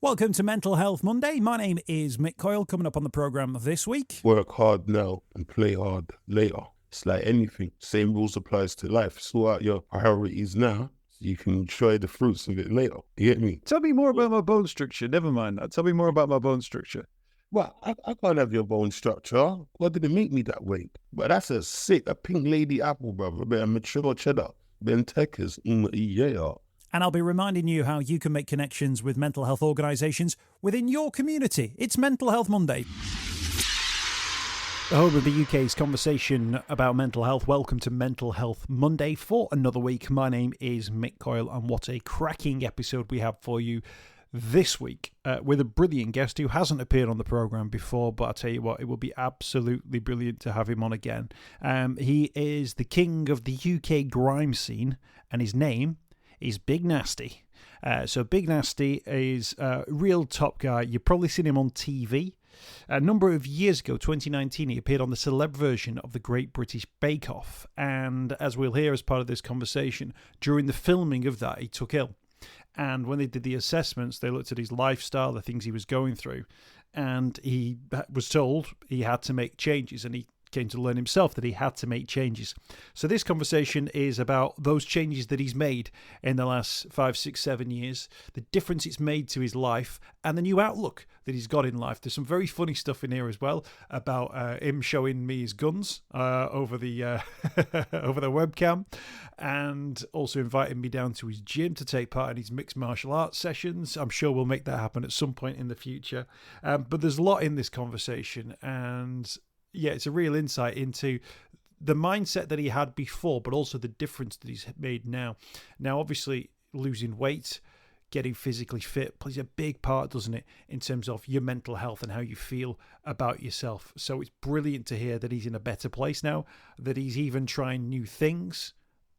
Welcome to Mental Health Monday. My name is Mick Coyle. Coming up on the programme this week. Work hard now and play hard later. It's like anything. Same rules applies to life. Sort out your priorities now so you can enjoy the fruits of it later. You get me? Tell me more about my bone structure. Never mind that. Tell me more about my bone structure. Well, I can't have your bone structure. God didn't make me that way. But that's a pink lady apple, brother. A bit of mature cheddar. Bentekers. Yeah. And I'll be reminding you how you can make connections with mental health organisations within your community. It's Mental Health Monday. The home of the UK's conversation about mental health. Welcome to Mental Health Monday for another week. My name is Mick Coyle, and what a cracking episode we have for you this week with a brilliant guest who hasn't appeared on the programme before, but I'll tell you what, it will be absolutely brilliant to have him on again. He is the king of the UK grime scene, and his name is Big Narstie. So Big Narstie is a real top guy. You've probably seen him on TV. A number of years ago, 2019, he appeared on the celeb version of the Great British Bake Off. And as we'll hear as part of this conversation, during the filming of that, he took ill. And when they did the assessments, they looked at his lifestyle, the things he was going through, and he was told he had to make changes, and he came to learn himself that he had to make changes. So this conversation is about those changes that he's made in the last 5, 6, 7 years, the difference it's made to his life, and the new outlook that he's got in life. There's some very funny stuff in here as well about him showing me his guns over the over the webcam, and also inviting me down to his gym to take part in his mixed martial arts sessions. I'm sure we'll make that happen at some point in the future. But there's a lot in this conversation, and yeah, it's a real insight into the mindset that he had before, but also the difference that he's made now. Now, obviously, losing weight, getting physically fit plays a big part, doesn't it, in terms of your mental health and how you feel about yourself. So it's brilliant to hear that he's in a better place now, that he's even trying new things,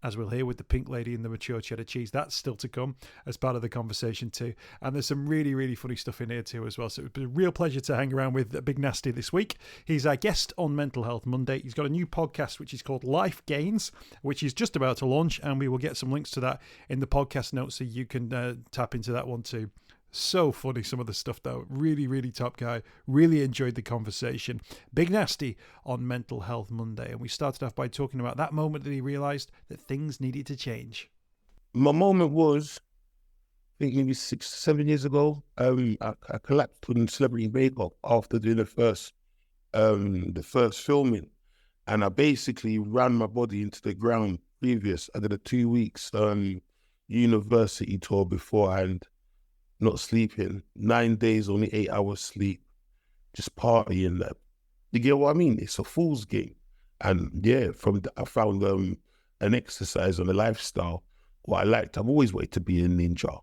as we'll hear with the pink lady and the mature cheddar cheese. That's still to come as part of the conversation too. And there's some really, really funny stuff in here too as well. So it's a real pleasure to hang around with Big Narstie this week. He's our guest on Mental Health Monday. He's got a new podcast which is called Life Gains, which is just about to launch, and we will get some links to that in the podcast notes so you can tap into that one too. So funny, some of the stuff though. Really, really top guy. Really enjoyed the conversation. Big Narstie on Mental Health Monday. And we started off by talking about that moment that he realised that things needed to change. My moment was, I think maybe 6, 7 years ago. I collapsed on Celebrity Bake Off after doing the first filming. And I basically ran my body into the ground previous. I did a 2 weeks university tour beforehand. Not sleeping, 9 days, only 8 hours sleep, just partying. You get what I mean? It's a fool's game. And yeah, I found an exercise and a lifestyle what I liked. I've always wanted to be a ninja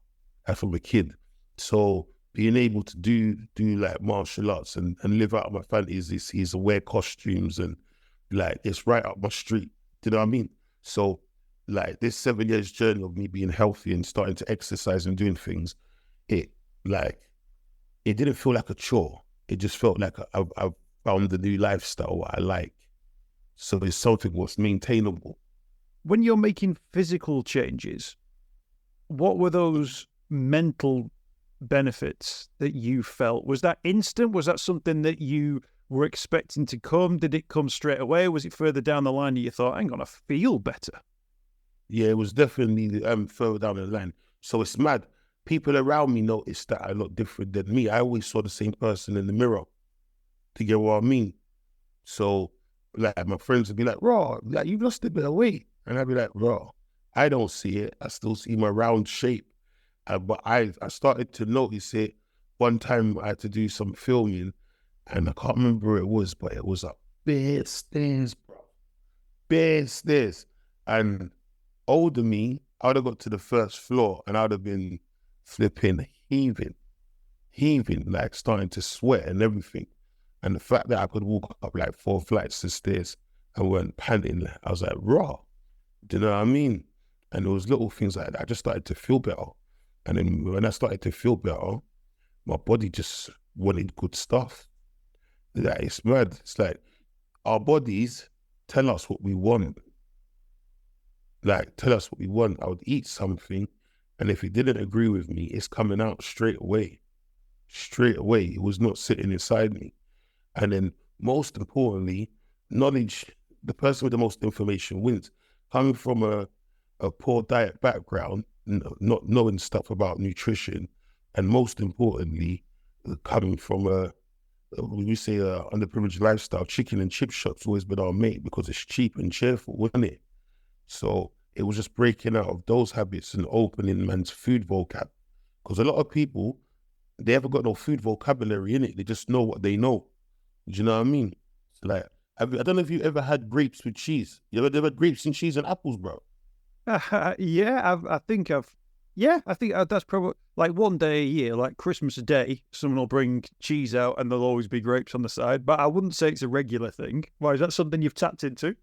from a kid. So being able to do like martial arts and live out my fantasies is to wear costumes and like it's right up my street. Do you know what I mean? So like this 7 years journey of me being healthy and starting to exercise and doing things, it didn't feel like a chore. It just felt like I found the new lifestyle what I like. So it's something what's maintainable. When you're making physical changes, what were those mental benefits that you felt? Was that instant? Was that something that you were expecting to come? Did it come straight away? Was it further down the line that you thought, I'm going to feel better? Yeah, it was definitely further down the line. So it's mad. People around me noticed that I look different than me. I always saw the same person in the mirror. To get what I mean? So, like, my friends would be like, "Raw, like you've lost a bit of weight," and I'd be like, "Raw, I don't see it. I still see my round shape." But I started to notice it. One time I had to do some filming, and I can't remember where it was, but it was up bare stairs, bro, bare stairs. And older me, I would have got to the first floor, and I'd have been flipping, heaving, like starting to sweat and everything. And the fact that I could walk up like 4 flights of stairs and weren't panting, I was like, raw. Do you know what I mean? And there was little things like that. I just started to feel better. And then when I started to feel better, my body just wanted good stuff. Like, it's mad. It's like our bodies tell us what we want. Like, tell us what we want. I would eat something, and if it didn't agree with me, it's coming out straight away. straight away. It was not sitting inside me. And then most importantly, knowledge, the person with the most information wins. Coming from a poor diet background, not knowing stuff about nutrition, and most importantly, coming from we say underprivileged lifestyle, chicken and chip shops always been our mate because it's cheap and cheerful, wasn't it? So it was just breaking out of those habits and opening man's food vocab. Because a lot of people, they haven't got no food vocabulary in it. They just know what they know. Do you know what I mean? Like, I don't know if you ever had grapes with cheese. You ever had grapes and cheese and apples, bro? Yeah, I think that's probably like one day a year, like Christmas Day, someone will bring cheese out and there'll always be grapes on the side. But I wouldn't say it's a regular thing. Why, is that something you've tapped into?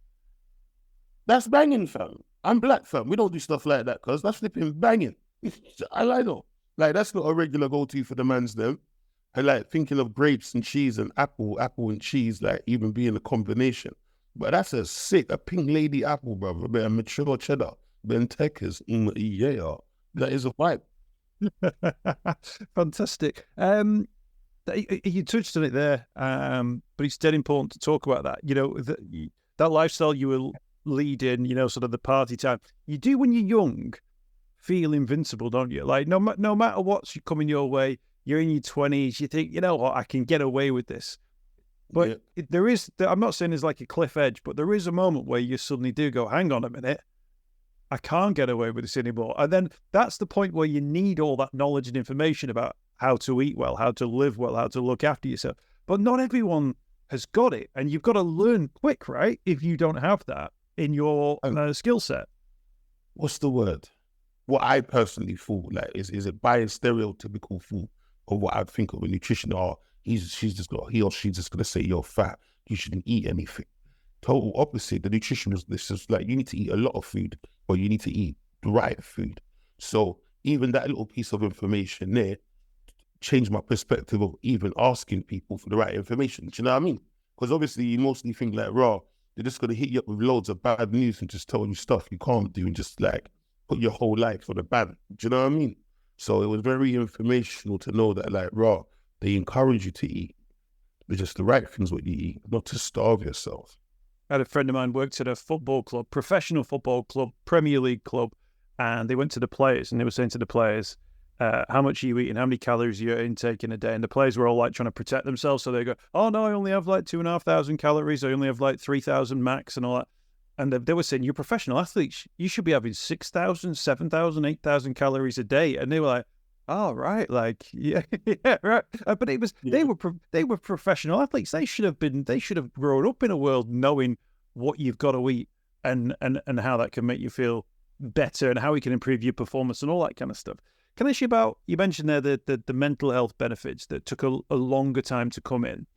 That's banging, fam. I'm black, fam. We don't do stuff like that, cuz that's flipping banging. I like that. Like, that's not a regular go-to for the mans, them. And like thinking of grapes and cheese and apple and cheese, like even being a combination. But that's a pink lady apple, brother. A bit of mature cheddar, Bentekers, yeah. That is a vibe. Fantastic. You touched on it there, but it's dead important to talk about that. You know, that lifestyle you were leading, you know, sort of the party time. You do when you're young feel invincible, don't you? Like, no matter what's coming your way, you're in your 20s, you think, you know what, I can get away with this. But there is, I'm not saying there's like a cliff edge, but there is a moment where you suddenly do go, hang on a minute, I can't get away with this anymore. And then that's the point where you need all that knowledge and information about how to eat well, how to live well, how to look after yourself. But not everyone has got it. And you've got to learn quick, right? If you don't have that in your skill set. What's the word? What I personally thought, like, is it buying stereotypical food of what I think of a nutrition? Or he or she's just gonna say you're fat, you shouldn't eat anything. Total opposite. The nutritionist, this is like, you need to eat a lot of food, but you need to eat the right food. So even that little piece of information there changed my perspective of even asking people for the right information. Do you know what I mean? Because obviously you mostly think like, raw, they're just gonna hit you up with loads of bad news and just tell you stuff you can't do and just like put your whole life on the ban. Do you know what I mean? So it was very informational to know that, like, raw, they encourage you to eat, but just the right things what you eat, not to starve yourself. I had a friend of mine worked at a football club, professional football club, Premier League club, and they went to the players and they were saying to the players, how much are you eating? How many calories are you intaking a day? And the players were all like trying to protect themselves. So they go, oh no, I only have like 2,500 calories. I only have like 3,000 max and all that. And they were saying, you're professional athletes. You should be having 6,000, 7,000, 8,000 calories a day. And they were like, oh, right. Like, yeah, yeah, right. But it was, they were professional athletes. They should have grown up in a world knowing what you've got to eat and how that can make you feel better and how it can improve your performance and all that kind of stuff. Can I ask you about, you mentioned there the mental health benefits that took a longer time to come in.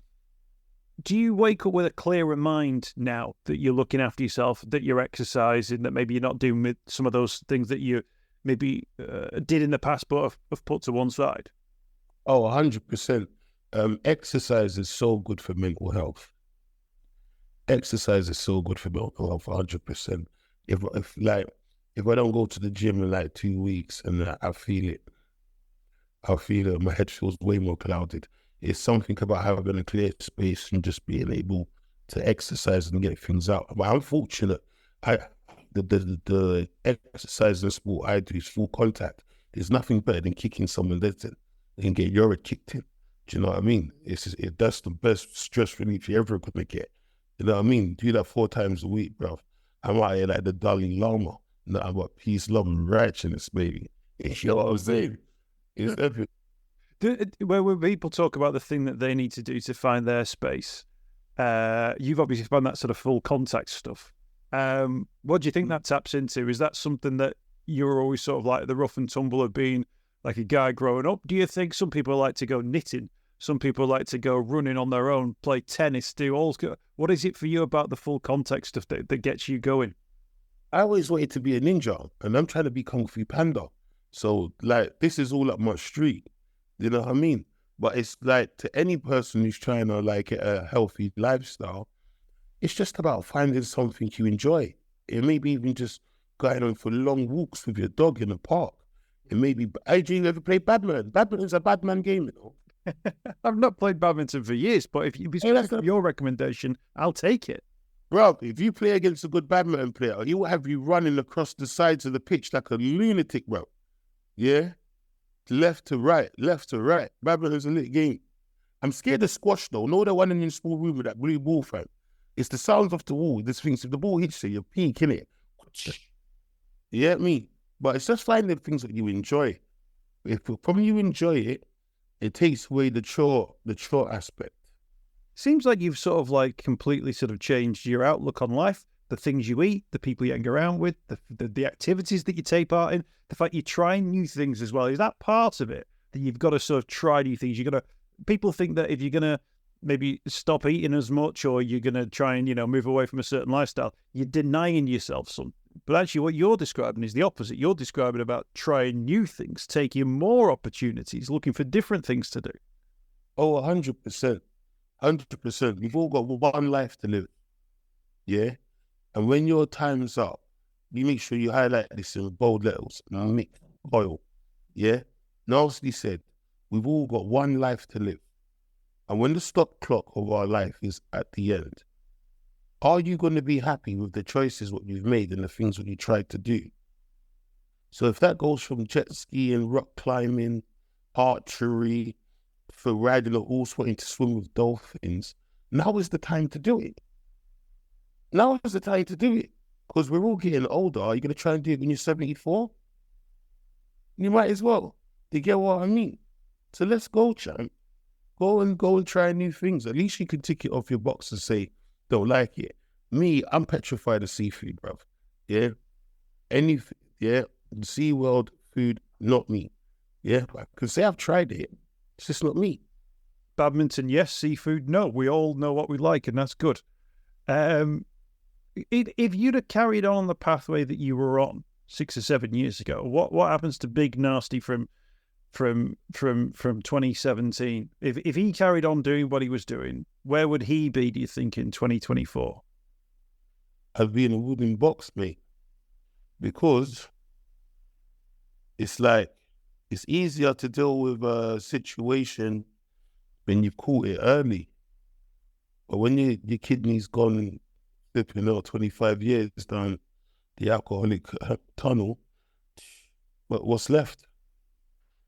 Do you wake up with a clearer mind now that you're looking after yourself, that you're exercising, that maybe you're not doing some of those things that you maybe did in the past but have put to one side? Oh, 100%. Exercise is so good for mental health. Exercise is so good for mental health, 100%. If I don't go to the gym in like 2 weeks and I feel it, my head feels way more clouded. It's something about having a clear space and just being able to exercise and get things out. But I'm fortunate. The exercise and sport I do is full contact. There's nothing better than kicking someone dead and get your head kicked in. Do you know what I mean? That's the best stress relief you're ever gonna get. You know what I mean? Do that 4 times a week, bro. I'm out here like the Dalai Lama. No, I'm got peace, love, and righteousness, baby. You know what I'm saying? It's epic. When people talk about the thing that they need to do to find their space, you've obviously found that sort of full contact stuff. What do you think that taps into? Is that something that you're always sort of like the rough and tumble of being like a guy growing up? Do you think some people like to go knitting? Some people like to go running on their own, play tennis, do all. What is it for you about the full contact stuff that gets you going? I always wanted to be a ninja, and I'm trying to be Kung Fu Panda. So, like, this is all up my street. You know what I mean? But it's like, to any person who's trying to like get a healthy lifestyle, it's just about finding something you enjoy. It may be even just going on for long walks with your dog in the park. It may be, hey, do you ever play badminton? Badminton's a bad man game, you know? I've not played badminton for years, but if you your recommendation, I'll take it. Bro, if you play against a good badminton player, he will have you running across the sides of the pitch like a lunatic, bro. Yeah? Left to right. Badminton's a lit game. I'm scared of squash, though. No, the one in your small room with that blue ball, fam. It's the sounds of the wall. This thing, if the ball hits you, you're peak, innit? You get me? But it's just finding things that you enjoy. If from you enjoy it, it takes away the chore aspect. Seems like you've sort of like completely sort of changed your outlook on life, the things you eat, the people you hang around with, the activities that you take part in, the fact you're trying new things as well. Is that part of it, that you've got to sort of try new things? People think that if you're going to maybe stop eating as much, or you're going to try and, move away from a certain lifestyle, you're denying yourself some. But actually what you're describing is the opposite. You're describing about trying new things, taking more opportunities, looking for different things to do. Oh, 100%. 100%. We've all got one life to live. Yeah? And when your time's up, you make sure you highlight this in bold letters. Mick Coyle. Yeah? Narstie said, we've all got one life to live. And when the stop clock of our life is at the end, are you going to be happy with the choices what you've made and the things what you tried to do? So if that goes from jet skiing, rock climbing, archery, for riding a horse, wanting to swim with dolphins, now is the time to do it. Now is the time to do it. Because we're all getting older. Are you going to try and do it when you're 74? You might as well. Do you get what I mean? So let's go, champ. Go and try new things. At least you can tick it off your box and say, don't like it. Me, I'm petrified of seafood, bruv. Yeah? Anything, yeah? Sea world food, not me. Yeah? I can say I've tried it. It's just not me. Badminton, yes. Seafood, no. We all know what we like, and that's good. If you'd have carried on the pathway that you were on 6 or 7 years ago, what happens to Big Narstie from 2017? If he carried on doing what he was doing, where would he be, do you think, in 2024? I'd be in a wooden box, mate. Because it's like, it's easier to deal with a situation when you've caught it early. But when your kidney's gone flipping out 25 years down the alcoholic tunnel, but what's left?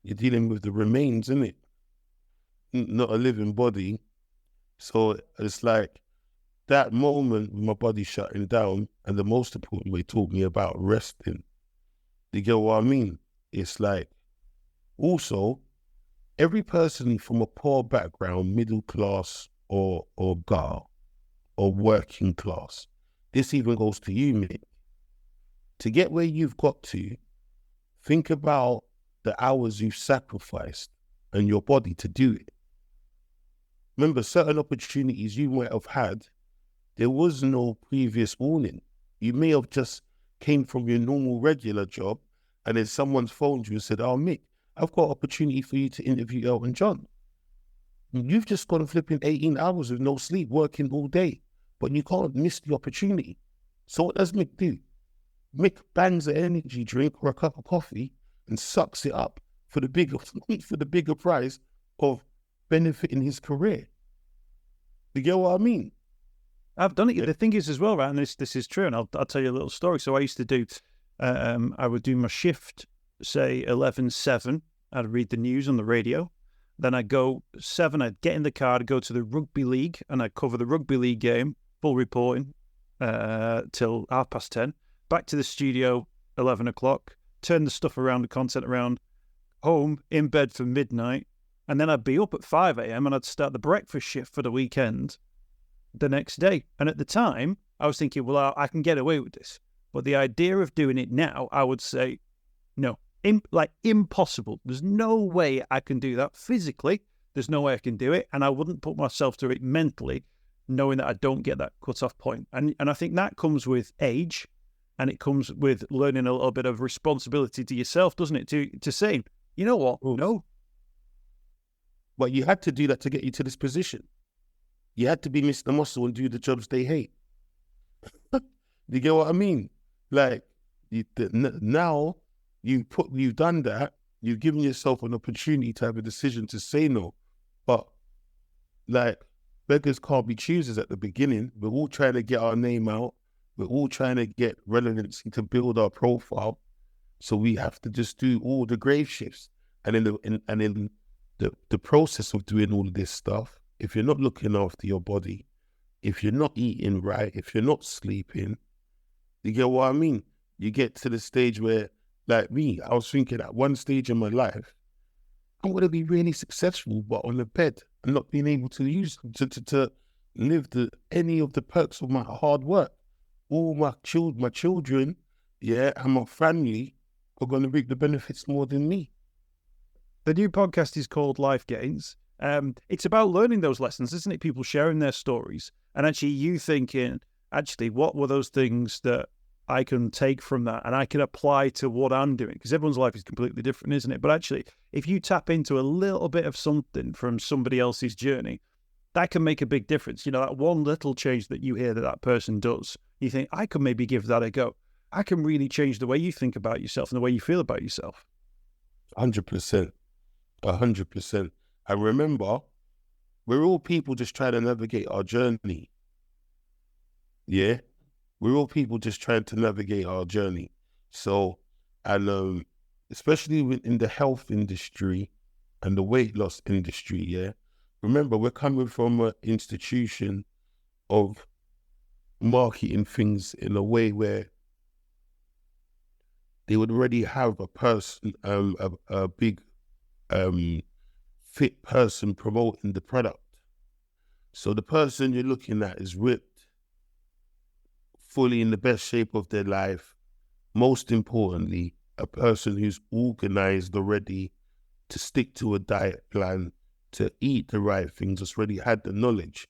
You're dealing with the remains, isn't it? Not a living body. So it's like that moment with my body shutting down, and the most important way taught me about resting. You get what I mean? It's like, also, every person from a poor background, middle class or gutter, or working class, this even goes to you, Mick. To get where you've got to, think about the hours you've sacrificed and your body to do it. Remember, certain opportunities you might have had, there was no previous warning. You may have just came from your normal regular job, and then someone's phoned you and said, oh, Mick, I've got an opportunity for you to interview Elton John. You've just gone flipping 18 hours with no sleep, working all day, but you can't miss the opportunity. So what does Mick do? Mick bangs an energy drink or a cup of coffee and sucks it up for the bigger prize of benefiting his career. You get what I mean? I've done it. Yeah. The thing is as well, right, and this is true, and I'll tell you a little story. So I used to do, I would do my shift, say 11:07. I'd read the news on the radio. Then I'd go 7, I'd get in the car, I'd go to the rugby league, and I'd cover the rugby league game, full reporting, till 10:30. Back to the studio, 11 o'clock, turn the stuff around, the content around, home, in bed for midnight, and then I'd be up at 5 a.m. and I'd start the breakfast shift for the weekend the next day. And at the time, I was thinking, well, I can get away with this. But the idea of doing it now, I would say, no, impossible. There's no way I can do that physically. There's no way I can do it. And I wouldn't put myself through it mentally, knowing that I don't get that cut-off point. And I think that comes with age, and it comes with learning a little bit of responsibility to yourself, doesn't it? To say, you know what? No. But you had to do that to get you to this position. You had to be Mr. Muscle and do the jobs they hate. You get what I mean? Like, now you've done that, you've given yourself an opportunity to have a decision to say no. But like, beggars can't be choosers at the beginning. We're all trying to get our name out. We're all trying to get relevancy to build our profile. So we have to just do all the grave shifts. And in the process of doing all of this stuff, if you're not looking after your body, if you're not eating right, if you're not sleeping, you get what I mean? You get to the stage where, like me, I was thinking at one stage in my life, I'm going to be really successful, but on the bed and not being able to use to live any of the perks of my hard work. All my children, yeah, and my family are going to reap the benefits more than me. The new podcast is called Life Gains. It's about learning those lessons, isn't it? People sharing their stories, and actually you thinking, actually, what were those things that I can take from that and I can apply to what I'm doing? Because everyone's life is completely different, isn't it? But actually, if you tap into a little bit of something from somebody else's journey, that can make a big difference. You know, that one little change that you hear that person does, you think, I could maybe give that a go. I can really change the way you think about yourself and the way you feel about yourself. 100%. 100%. I remember, we're all people just trying to navigate our journey. Yeah? We're all people just trying to navigate our journey. So, and especially in the health industry and the weight loss industry, yeah? Remember, we're coming from an institution of marketing things in a way where they would already have a person, a big fit person promoting the product. So the person you're looking at is ripped, fully in the best shape of their life. Most importantly, a person who's organized already to stick to a diet plan, to eat the right things, has already had the knowledge.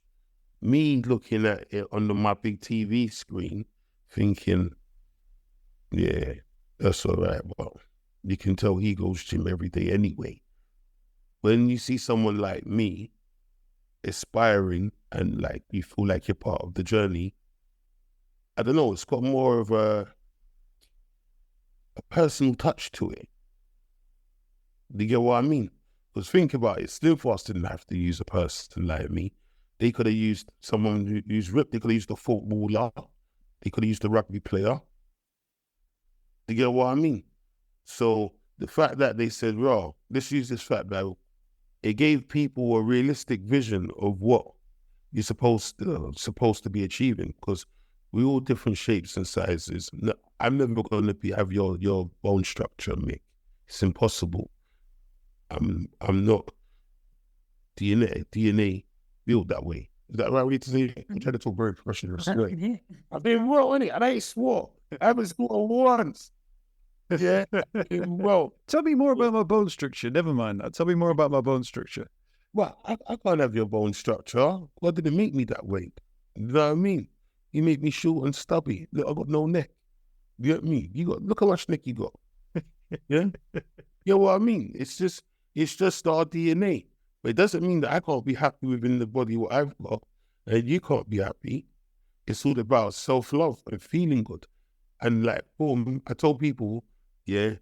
Me looking at it on my big TV screen, thinking, yeah, that's all right, but you can tell he goes gym every day anyway. When you see someone like me aspiring and like you feel like you're part of the journey, I don't know, it's got more of a personal touch to it. Do you get what I mean? Because think about it, Slim Fast didn't have to use a person like me. They could have used someone who's ripped. They could have used a footballer. They could have used a rugby player. Do you get what I mean? So the fact that they said, "Raw, let's use this fact that it gave people a realistic vision of what you're supposed to be achieving." Because we're all different shapes and sizes. No, I'm never going to have your bone structure, Mick. It's impossible. I'm not DNA built that way. Is that right way to say? I'm trying to talk very professional. I've been raw in it, and I ain't swore. I haven't swore once. Yeah, well. Tell me more about my bone structure. Never mind that. Tell me more about my bone structure. Well, I can't have your bone structure. God didn't make me that way. You know what I mean? He made me short and stubby. Look, I got no neck. You get me? Look how much neck you got. Yeah? You know what I mean? It's just our DNA. But it doesn't mean that I can't be happy within the body what I've got and you can't be happy. It's all about self-love and feeling good. And like, boom, I told people, yeah,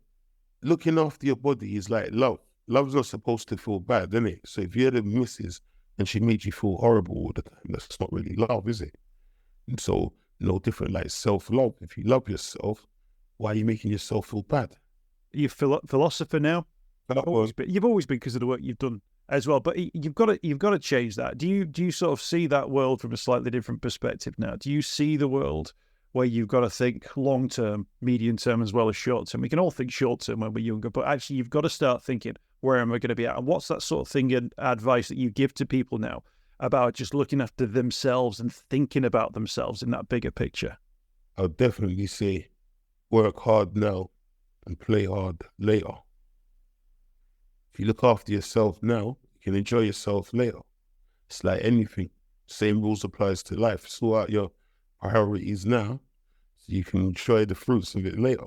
looking after your body is like love. Love's not supposed to feel bad, isn't it? So if you're the missus and she made you feel horrible all the time, that's not really love, is it? And so, no different like self-love. If you love yourself, why are you making yourself feel bad? You're a philosopher now. You've always been because of the work you've done as well. But you've got to change that. Do you sort of see that world from a slightly different perspective now? Do you see the world where you've got to think long term, medium term, as well as short term? We can all think short term when we're younger, but actually you've got to start thinking, where am I going to be at? And what's that sort of thing and advice that you give to people now about just looking after themselves and thinking about themselves in that bigger picture? I'll definitely say work hard now and play hard later. If you look after yourself now, you can enjoy yourself later. It's like anything. Same rules applies to life. Sort out your priorities now so you can enjoy the fruits of it later.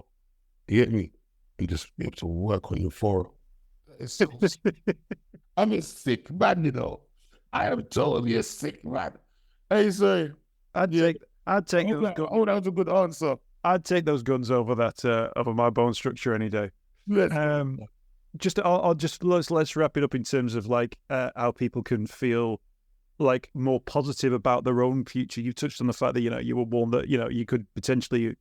You get me? And just be able to work on your forum. I'm a sick man, you know. I am totally a sick man. Hey, sorry. I'd take those guns. Oh, that was a good answer. I'd take those guns over that over my bone structure any day. I'll just let's wrap it up in terms of like how people can feel like more positive about their own future. You touched on the fact that you were warned that you could potentially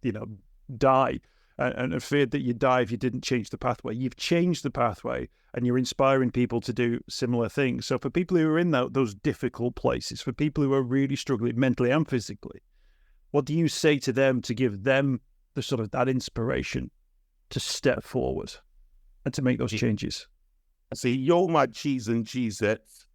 die, and feared that you'd die if you didn't change the pathway. You've changed the pathway, and you're inspiring people to do similar things. So for people who are in those difficult places, for people who are really struggling mentally and physically, what do you say to them to give them the sort of that inspiration to step forward and to make those changes? I say, yo, my cheese and cheesettes,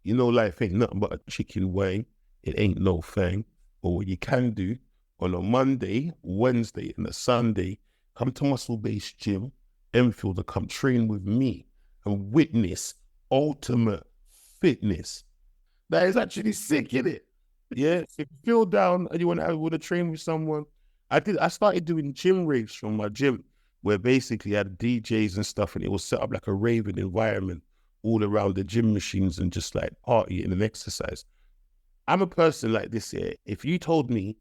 life ain't nothing but a chicken wing. It ain't no thing. But what you can do on a Monday, Wednesday, and a Sunday, come to Muscle Based Gym, Enfield, to come train with me and witness ultimate fitness. That is actually sick, innit? Yeah. If you feel down and you want to train with someone, I started doing gym raves from my gym, where basically I had DJs and stuff, and it was set up like a raving environment all around the gym machines and just like partying and exercise. I'm a person like this here. If you told me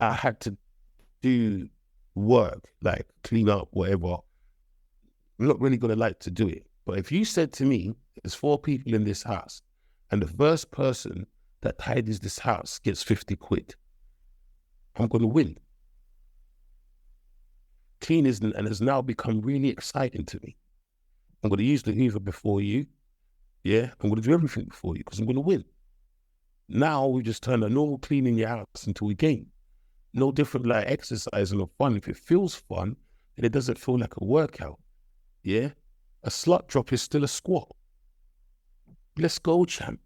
I had to do work, like clean up, whatever, I'm not really going to like to do it. But if you said to me, there's 4 people in this house, and the first person that tidies this house gets 50 quid, I'm going to win. Cleaning and has now become really exciting to me. I'm going to use the Hoover before you. Yeah, I'm going to do everything before you because I'm going to win. Now we just turn a normal cleaning your house into a game. No different like exercising or fun. If it feels fun, then it doesn't feel like a workout. Yeah, a slut drop is still a squat. Let's go, champ.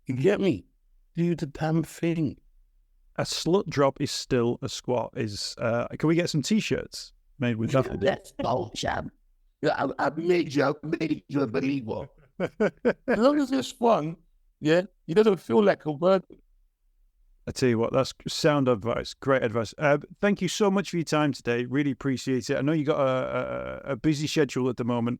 You get me? Do the damn thing. A slut drop is still a squat. Can we get some t-shirts made with that? Let's go, champ. Yeah, I made you a believer. As long as it's fun, yeah, it doesn't feel like a burden. I tell you what, that's sound advice. Great advice. Thank you so much for your time today. Really appreciate it. I know you got a busy schedule at the moment,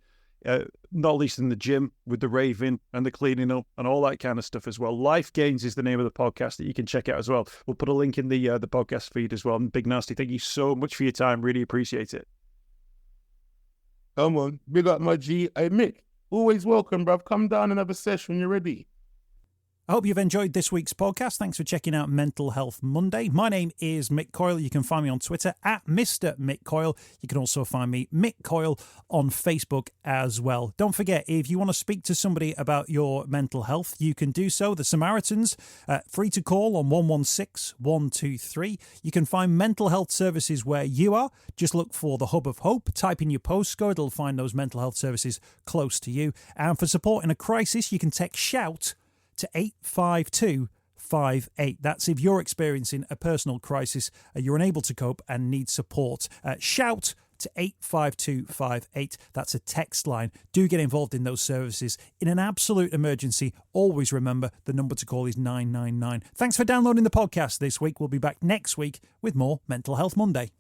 not least in the gym with the raving and the cleaning up and all that kind of stuff as well. Life Gains is the name of the podcast that you can check out as well. We'll put a link in the podcast feed as well. And Big Narstie, thank you so much for your time. Really appreciate it. Come on, big up my G. Hey, Mick, always welcome, bruv. Come down and have a session when you're ready. I hope you've enjoyed this week's podcast. Thanks for checking out Mental Health Monday. My name is Mick Coyle. You can find me on Twitter at Mr. Mick Coyle. You can also find me, Mick Coyle, on Facebook as well. Don't forget, if you want to speak to somebody about your mental health, you can do so. The Samaritans, free to call on 116 123. You can find mental health services where you are. Just look for the Hub of Hope. Type in your postcode. It'll find those mental health services close to you. And for support in a crisis, you can text SHOUT to 85258. That's if you're experiencing a personal crisis, you're unable to cope and need support. Shout to 85258. That's a text line. Do get involved in those services. In an absolute emergency, always remember the number to call is 999. Thanks for downloading the podcast this week. We'll be back next week with more Mental Health Monday.